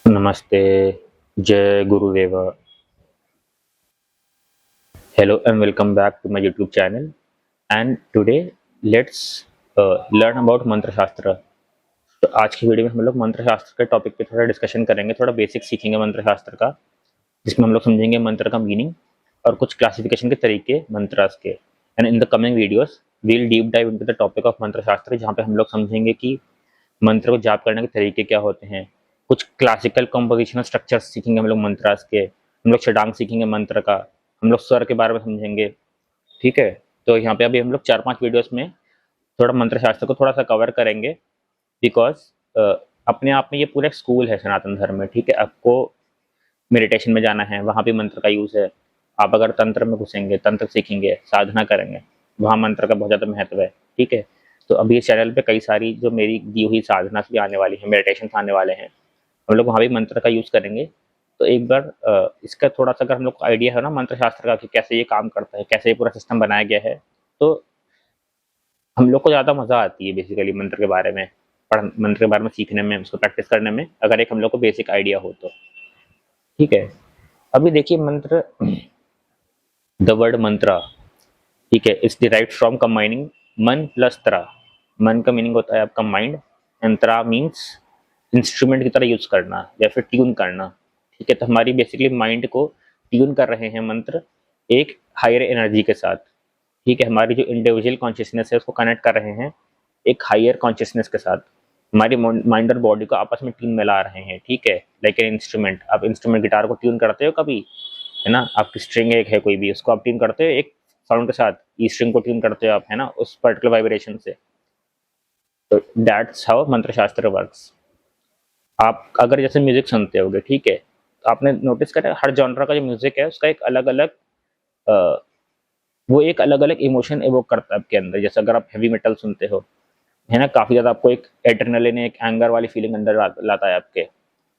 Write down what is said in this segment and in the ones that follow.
नमस्ते, जय गुरुदेव. Hello and welcome back to my YouTube channel. And today let's learn about मंत्र शास्त्र. तो आज की वीडियो में हम लोग मंत्र शास्त्र के टॉपिक पे थोड़ा डिस्कशन करेंगे, थोड़ा बेसिक सीखेंगे मंत्र शास्त्र का, जिसमें हम लोग समझेंगे मंत्र का मीनिंग और कुछ क्लासिफिकेशन के तरीके मंत्रास के. And in the coming videos will deep dive into the topic of mantra shastra, जहाँ पे हम लोग समझेंगे कि मंत्र को जाप करने के तरीके क्या होते हैं, कुछ क्लासिकल कंपोजिशनल स्ट्रक्चर्स सीखेंगे हम लोग मंत्रास के, हम लोग षडांग सीखेंगे मंत्र का, हम लोग स्वर के बारे में समझेंगे. ठीक है. तो यहाँ पे अभी हम लोग 4-5 वीडियोस में थोड़ा मंत्र शास्त्र को थोड़ा सा कवर करेंगे, बिकॉज अपने आप में ये पूरा एक स्कूल है सनातन धर्म में. ठीक है. आपको मेडिटेशन में जाना है, वहाँ भी मंत्र का यूज है. आप अगर तंत्र में घुसेंगे, तंत्र सीखेंगे, साधना करेंगे, वहाँ मंत्र का बहुत ज़्यादा महत्व है. ठीक है. तो अभी इस चैनल पे कई सारी जो मेरी दी हुई साधना भी आने वाली है, मेडिटेशन आने वाले हैं, हम लोग वहाँ भी मंत्र का यूज करेंगे. तो एक बार इसका थोड़ा सा अगर हम लोग को आइडिया है ना मंत्र शास्त्र का कि कैसे ये काम करता है, कैसे ये पूरा सिस्टम बनाया गया है, तो हम लोग को ज़्यादा मज़ा आती है बेसिकली मंत्र के बारे में मंत्र के बारे में सीखने में, उसको प्रैक्टिस करने में, अगर एक हम लोग को बेसिक आइडिया हो तो. ठीक है. अभी देखिए मंत्र, द वर्ड मंत्रा, ठीक है, इट्स डिराइव्ड फ्रॉम कंबाइनिंग मन प्लस त्र. मन का मीनिंग होता है आपका माइंड, एंड त्र मीन्स इंस्ट्रूमेंट की तरह यूज करना या फिर ट्यून करना. ठीक है. तो हमारी बेसिकली माइंड को ट्यून कर रहे हैं मंत्र एक हायर एनर्जी के साथ. ठीक है. हमारी जो इंडिविजुअल कॉन्शियसनेस है उसको कनेक्ट कर रहे हैं एक हायर कॉन्शियसनेस के साथ. हमारी माइंड और बॉडी को आपस में ट्यून में ला रहे हैं. ठीक है. Like an instrument. आप इंस्ट्रूमेंट गिटार को ट्यून करते हो कभी, है ना, आपकी स्ट्रिंग एक है कोई भी, उसको आप ट्यून करते हो एक साउंड के साथ, ई स्ट्रिंग को ट्यून करते हो आप, है ना, उस पर्टिकुलर वाइब्रेशन से. तो दैट्स हाउ मंत्र शास्त्र वर्क्स. आप अगर जैसे म्यूजिक सुनते होगे, ठीक है, तो आपने नोटिस करा हर जॉनरा का जो म्यूजिक है उसका एक अलग अलग वो एक अलग अलग इमोशन एवोक करता है आपके अंदर. जैसे अगर आप हैवी मेटल सुनते हो, है ना, काफी ज्यादा आपको एक एड्रेनलिन, एक एंगर वाली फीलिंग अंदर लाता है आपके.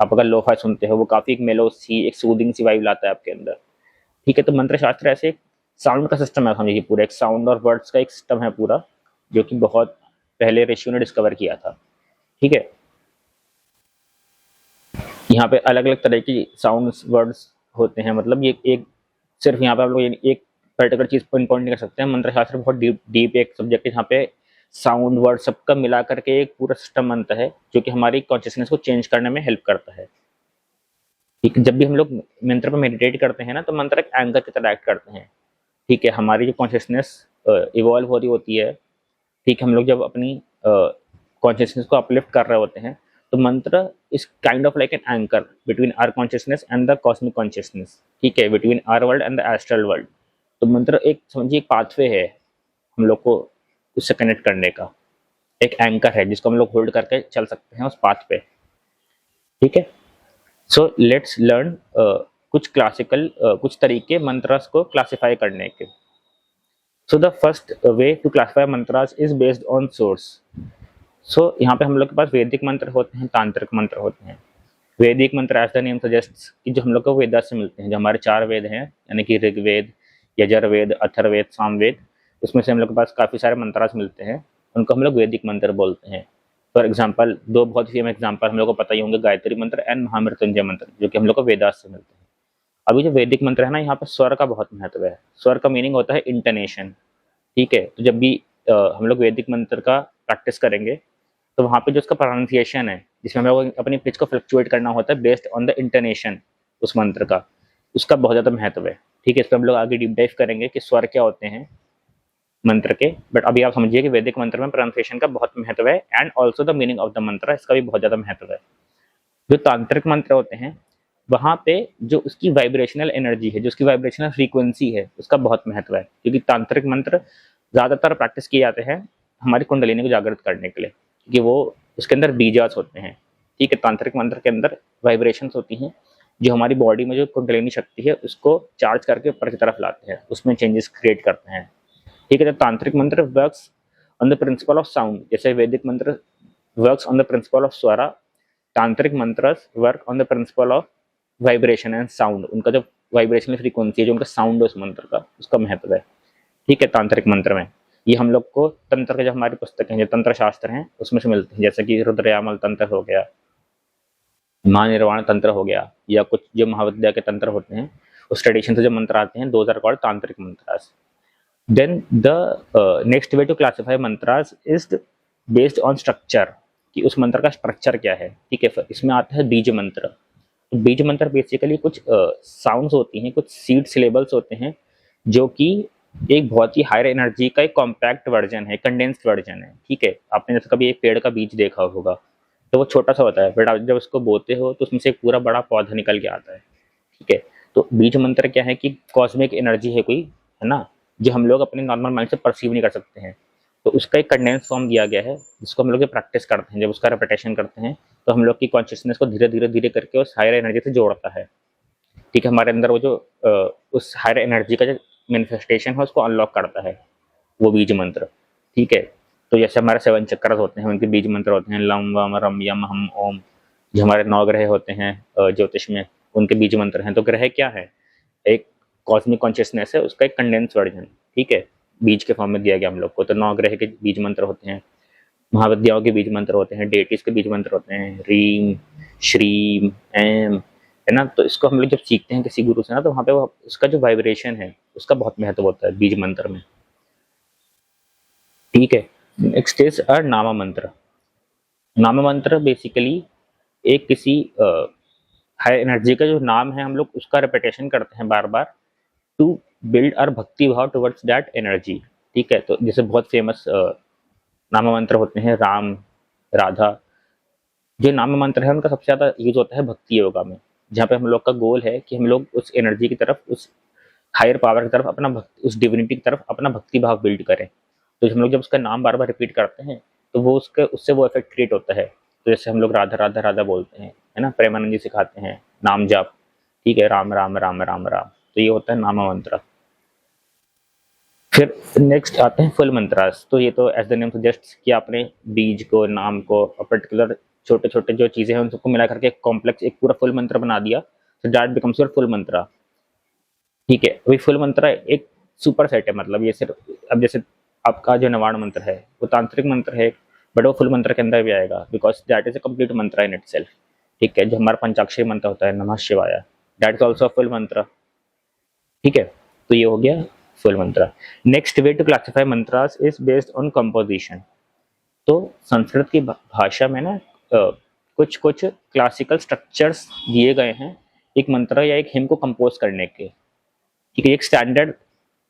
आप अगर लोफाई सुनते हो, वो काफी एक मेलो सी, एक सूदिंग सी वाइब लाता है आपके अंदर. ठीक है. तो मंत्र शास्त्र ऐसे एक साउंड का सिस्टम है, समझिए पूरा एक साउंड और वर्ड्स का एक सिस्टम है पूरा, जो कि बहुत पहले ऋषियों ने डिस्कवर किया था. ठीक है. यहाँ पे अलग अलग तरह की साउंड्स वर्ड्स होते हैं. मतलब ये एक सिर्फ यहाँ पे आप लोग एक पर्टिकुलर चीज पिन पॉइंट नहीं कर सकते हैं. मंत्र शास्त्र बहुत डीप डीप एक सब्जेक्ट है, जहाँ पे साउंड वर्ड सबका मिला करके एक पूरा सिस्टम बनता है, जो कि हमारी कॉन्शियसनेस को चेंज करने में हेल्प करता है. ठीक है. जब भी हम लोग मंत्र पर मेडिटेट करते हैं ना, तो मंत्र एक एंकर की तरह एक्ट करते हैं. ठीक है. हमारी जो कॉन्शियसनेस इवॉल्व हो रही होती है, ठीक है, हम लोग जब अपनी कॉन्शियसनेस को अपलिफ्ट कर रहे होते हैं, तो mantra is kind of like an anchor between our consciousness and the cosmic consciousness. ठीक है. Between our world and the astral world. तो मंत्र एक समझिए एक पाथवे है हम लोग को उससे कनेक्ट करने का, एक एंकर है जिसको हम लोग होल्ड करके चल सकते हैं उस पाथ पे. ठीक है. सो लेट्स लर्न कुछ क्लासिकल कुछ तरीके मंत्रास को क्लासिफाई करने के. So the first way to classify mantras is based on source. So यहाँ पे हम लोग के पास वैदिक मंत्र होते हैं, तांत्रिक मंत्र होते हैं. वैदिक मंत्र एज द नेम सजेस्ट कि जो हम लोग को वेदा से मिलते हैं, जो हमारे 4 वेद हैं, यानी कि ऋग्वेद, यजुर्वेद, अथर्ववेद, सामवेद, उसमें से हम लोग के पास काफ़ी सारे मंत्रास मिलते हैं, उनको हम लोग वैदिक मंत्र बोलते हैं. फॉर एग्जाम्पल, 2 बहुत ही फेमस एग्जाम्पल हम लोग को पता ही होंगे, गायत्री मंत्र एंड महामृत्युंजय मंत्र, जो कि हम लोग को वेदास से मिलते हैं. अभी जो वैदिक मंत्र है ना, यहाँ पे स्वर का बहुत महत्व है. स्वर का मीनिंग होता है इंटनेशन. ठीक है. तो जब भी हम लोग वैदिक मंत्र का प्रैक्टिस करेंगे, तो वहाँ पे जो उसका प्रोनाउंसिएशन है, जिसमें हमें वो अपनी पिच को फ्लक्चुएट करना होता है बेस्ड ऑन द इंटनेशन उस मंत्र का, उसका बहुत ज़्यादा महत्व है. ठीक है. इस पर हम लोग आगे डीप डाइव करेंगे कि स्वर क्या होते हैं मंत्र के. बट अभी आप समझिए कि वैदिक मंत्र में प्रोनाउंसिएशन का बहुत महत्व है, and also the meaning of the मंत्र, इसका भी बहुत ज़्यादा महत्व है. जो तांत्रिक मंत्र होते हैं, वहाँ पे जो उसकी वाइब्रेशनल एनर्जी है, जो उसकी वाइब्रेशनल फ्रीक्वेंसी है, उसका बहुत महत्व है. क्योंकि तांत्रिक मंत्र ज़्यादातर प्रैक्टिस किए जाते हैं हमारी कुंडलिनी को जागृत करने के लिए, क्योंकि वो उसके अंदर बीजास होते हैं. ठीक है. तांत्रिक मंत्र के अंदर वाइब्रेशंस होती हैं, जो हमारी बॉडी में जो कुंडलिनी शक्ति है उसको चार्ज करके ऊपर की तरफ लाते हैं, उसमें चेंजेस क्रिएट करते हैं. ठीक है. तो tantric mantra works on the principle of sound, जैसे Vedic mantra works on the principle of swara, tantric mantra work on the principle of vibration and sound. उनका जो वाइब्रेशनल फ्रीक्वेंसी है, जो उनका साउंड है उस मंत्र का, उसका महत्व है. ठीक है. तांत्रिक मंत्र में ये हम लोग को तंत्र के जो हमारी पुस्तकें हैं, जो तंत्र शास्त्र हैं, उसमें से मिलते हैं, जैसे कि रुद्रयामल तंत्र हो गया, महानिर्वाण तंत्र हो गया, या कुछ जो महाविद्या के तंत्र होते हैं उस ट्रेडिशन से जो मंत्र आते हैं, those are called tantric mantras. Then the next way to classify mantras is based on structure, कि उस मंत्र का स्ट्रक्चर क्या है। ठीक है, इसमें आता है बीज मंत्र। तो बीज मंत्र बेसिकली कुछ साउंड्स होती हैं, कुछ सीड सिलेबल्स होते हैं, जो कि एक बहुत ही हायर एनर्जी का एक कॉम्पैक्ट वर्जन है, कंडेंस्ड वर्जन है। ठीक है, आपने जैसे कभी एक पेड़ का बीज देखा होगा, तो वो छोटा सा होता है, बट आप जब उसको बोते हो तो उसमें से एक पूरा बड़ा पौधा निकल के आता है। ठीक है, तो बीज मंत्र क्या है कि कॉस्मिक एनर्जी है कोई, है ना, जो हम लोग अपने नॉर्मल माइंड से परसीव नहीं कर सकते हैं। तो उसका एक कंडेंस फॉर्म दिया गया है, जिसको हम लोग प्रैक्टिस करते हैं। जब उसका रेपिटेशन करते हैं तो हम लोग की कॉन्शियसनेस को धीरे धीरे धीरे करके उस हायर एनर्जी से जोड़ता है। ठीक है, हमारे अंदर वो जो उस हायर एनर्जी का जो मैनिफेस्टेशन है उसको अनलॉक करता है, वो बीज मंत्र। ठीक है, तो जैसे हमारे 7 चक्र होते हैं, उनके बीज मंत्र होते हैं लम वम रम यम हम ओम। जो हमारे 9 ग्रह होते हैं ज्योतिष में, उनके बीज मंत्र हैं। तो ग्रह क्या है, एक कॉस्मिक कॉन्शियसनेस है, उसका एक कंडेंस वर्जन। ठीक है, बीज के फॉर्म में दिया गया हम लोग को। तो 9 ग्रह के बीज मंत्र होते हैं, महाविद्याओं के बीज मंत्र होते हैं, डेटीज के बीज मंत्र होते हैं, रीम श्रीम एम, है ना। तो इसको हम लोग जब सीखते हैं किसी गुरु से ना, तो वहाँ पे वो उसका जो वाइब्रेशन है उसका बहुत महत्व होता है बीज मंत्र में। ठीक है, नेक्स्ट इज नामा मंत्र। नाम मंत्र बेसिकली एक किसी हाई एनर्जी का जो नाम है, हम लोग उसका रिपीटेशन करते हैं बार बार, टू बिल्ड आर भक्ति भाव टुवर्ड्स दैट एनर्जी। ठीक है, तो जैसे बहुत फेमस नाम मंत्र होते हैं राम, राधा। जो नाम मंत्र है उनका सबसे ज्यादा यूज होता है भक्ति योगा में, जहाँ पे हम लोग का गोल है कि हम लोग उस एनर्जी की तरफ, उस हायर पावर की तरफ अपना भक्ति, उस डिविनिटी की तरफ अपना भक्ति भाव बिल्ड करें। तो हम लोग जब उसका नाम बार बार रिपीट करते हैं तो वो उसके उससे वो इफेक्ट क्रिएट होता है। तो जैसे हम लोग राधा राधा राधा बोलते हैं, है ना, प्रेमानंद जी सिखाते हैं नाम जाप। ठीक है, राम राम राम राम राम। तो ये होता है नामा मंत्र। फिर नेक्स्ट आते हैं फुल मंत्रास। तो ये तो एज द नेम सजेस्ट कि आपने बीज को, नाम को और पर्टिकुलर छोटे छोटे जो चीजें हैं उन सबको मिला करके एक कॉम्प्लेक्स, एक पूरा फुल मंत्र बना दिया। तो दैट बिकम्स योर फुल मंत्रा। ठीक है, अभी फुल मंत्र एक सुपर सेट है, मतलब ये सिर्फ, अब जैसे आपका जो नवाण मंत्र है वो तांत्रिक मंत्र है, बट वो फुल मंत्र के अंदर भी आएगा, because that is a complete मंत्र इन इटसेल्फ। ठीक है, जो हमारा पंचाक्षरी मंत्र होता है नमः शिवाय, दैट इज ऑल्सो फुल मंत्र। ठीक है, तो ये हो गया full mantra. Next way to classify mantras is based on composition. तो संस्कृत की भाषा में ना कुछ कुछ क्लासिकल स्ट्रक्चर्स दिए गए हैं एक मंत्र या एक हिम को कंपोज करने के। ठीक है, एक स्टैंडर्ड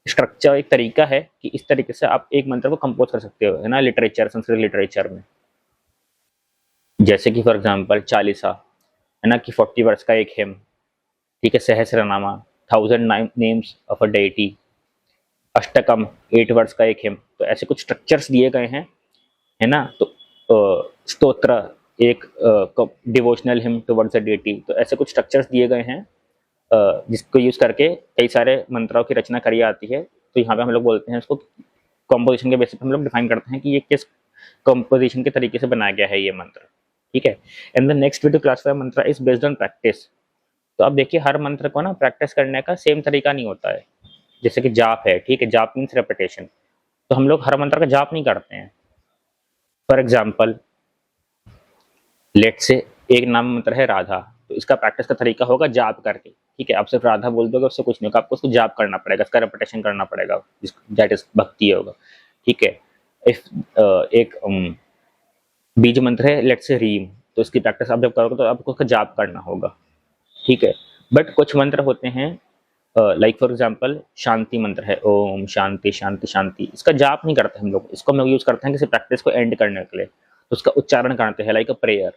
स्ट्रक्चर, एक तरीका है कि इस तरीके से आप एक मंत्र को कंपोज कर सकते हो, है ना, लिटरेचर, संस्कृत लिटरेचर में। जैसे कि फॉर एग्जांपल चालीसा, है ना, कि 40 वर्ड्स का एक हिम। ठीक है, Sahasranama, 1000 names of a deity. Ashtakam, 8 words का एक हिम। तो ऐसे कुछ स्ट्रक्चर्स दिए गए हैं, है ना। तो स्तोत्र, एक devotional him towards a deity. तो ऐसे कुछ स्ट्रक्चर्स दिए गए हैं जिसको यूज करके कई सारे मंत्रों की रचना करी जाती है। तो यहाँ पे हम लोग बोलते हैं उसको, कॉम्पोजिशन के बेसिस पे हम लोग डिफाइन करते हैं कि ये किस कॉम्पोजिशन के तरीके से बनाया गया है ये मंत्र। ठीक है, and the next way to classify mantra is based on practice. तो अब देखिए, हर मंत्र को ना प्रैक्टिस करने का सेम तरीका नहीं होता है। जैसे कि जाप है, ठीक है, जाप मीन्स रेपिटेशन। तो हम लोग हर मंत्र का जाप नहीं करते हैं। फॉर एग्जाम्पल, लेट से एक नाम मंत्र है राधा, तो इसका प्रैक्टिस का तरीका होगा जाप करके। ठीक है, आप सिर्फ राधा बोल दोगे उससे कुछ नहीं होगा, आपको उसको जाप करना पड़ेगा, इसका रेपिटेशन करना पड़ेगा, दैट इज भक्ति होगा। ठीक है, इफ एक बीज मंत्र है लेट से रीम, तो इसकी प्रैक्टिस आप जब करोगे तो आपको उसका जाप करना होगा। ठीक है, बट कुछ मंत्र होते हैं लाइक फॉर एग्जाम्पल शांति मंत्र है, ओम शांति शांति शांति। इसका जाप नहीं करते हम लोग, इसको हम लोग यूज करते हैं किसी प्रैक्टिस को एंड करने के लिए, तो उसका उच्चारण करते हैं लाइक अ प्रेयर।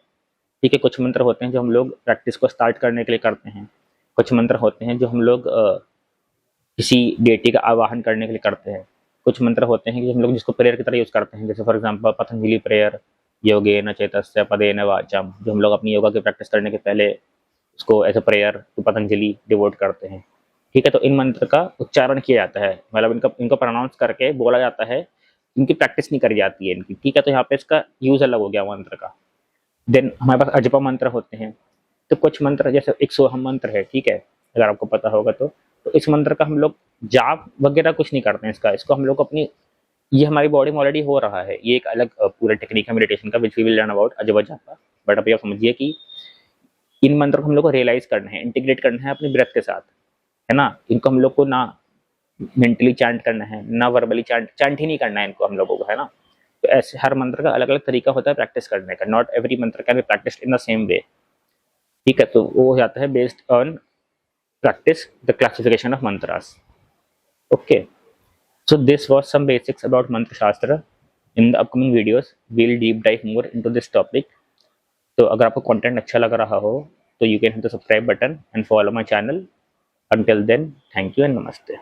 ठीक है, कुछ मंत्र होते हैं जो हम लोग प्रैक्टिस को स्टार्ट करने के लिए करते हैं। कुछ मंत्र होते हैं जो हम लोग किसी डेटी का आवाहन करने के लिए करते हैं। कुछ मंत्र होते हैं कि हम लोग जिसको प्रेयर की तरह यूज करते हैं, जैसे फॉर एग्जाम्पल पतंजलि प्रेयर, योगेन चेतस्य पदेन वाचम, जो हम लोग अपनी योगा की प्रैक्टिस करने के पहले उसको as a prayer to Patanjali devote करते हैं। ठीक है, तो इन मंत्र का उच्चारण किया जाता है, मतलब इनका इनको प्रोनाउंस करके बोला जाता है, इनकी प्रैक्टिस नहीं करी जाती है इनकी। ठीक है, तो यहाँ पे इसका यूज अलग हो गया मंत्र का। देन हमारे पास अजपा मंत्र होते हैं। तो कुछ मंत्र जैसे एक सोहम मंत्र है, ठीक है, अगर आपको पता होगा तो इस मंत्र का हम लोग जाप वगैरह कुछ नहीं करते हैं। इसको हम लोग अपनी, ये हमारी बॉडी में ऑलरेडी हो रहा है, ये एक अलग पूरा टेक्निक है मेडिटेशन का, which we will learn about ajapa japa. But अभी आप समझिए कि इन मंत्र को हम लोग को रियलाइज करना है, इंटीग्रेट करना है अपनी ब्रेथ के साथ, है ना। इनको हम लोग को ना मेंटली चैंट करना है, ना वर्बली चैंट ही नहीं करना है इनको हम लोगों को, है ना। तो ऐसे हर मंत्र का अलग अलग तरीका होता है प्रैक्टिस करने का, not every mantra can be practice in the same way, ठीक है। तो वो हो जाता है based on practice the classification of mantras. Okay, so this was some basics about mantra shastra. In the upcoming videos we'll deep dive more into this topic. तो अगर आपको कंटेंट अच्छा लग रहा हो तो you can hit the subscribe button and follow my channel. Until then, thank you and namaste.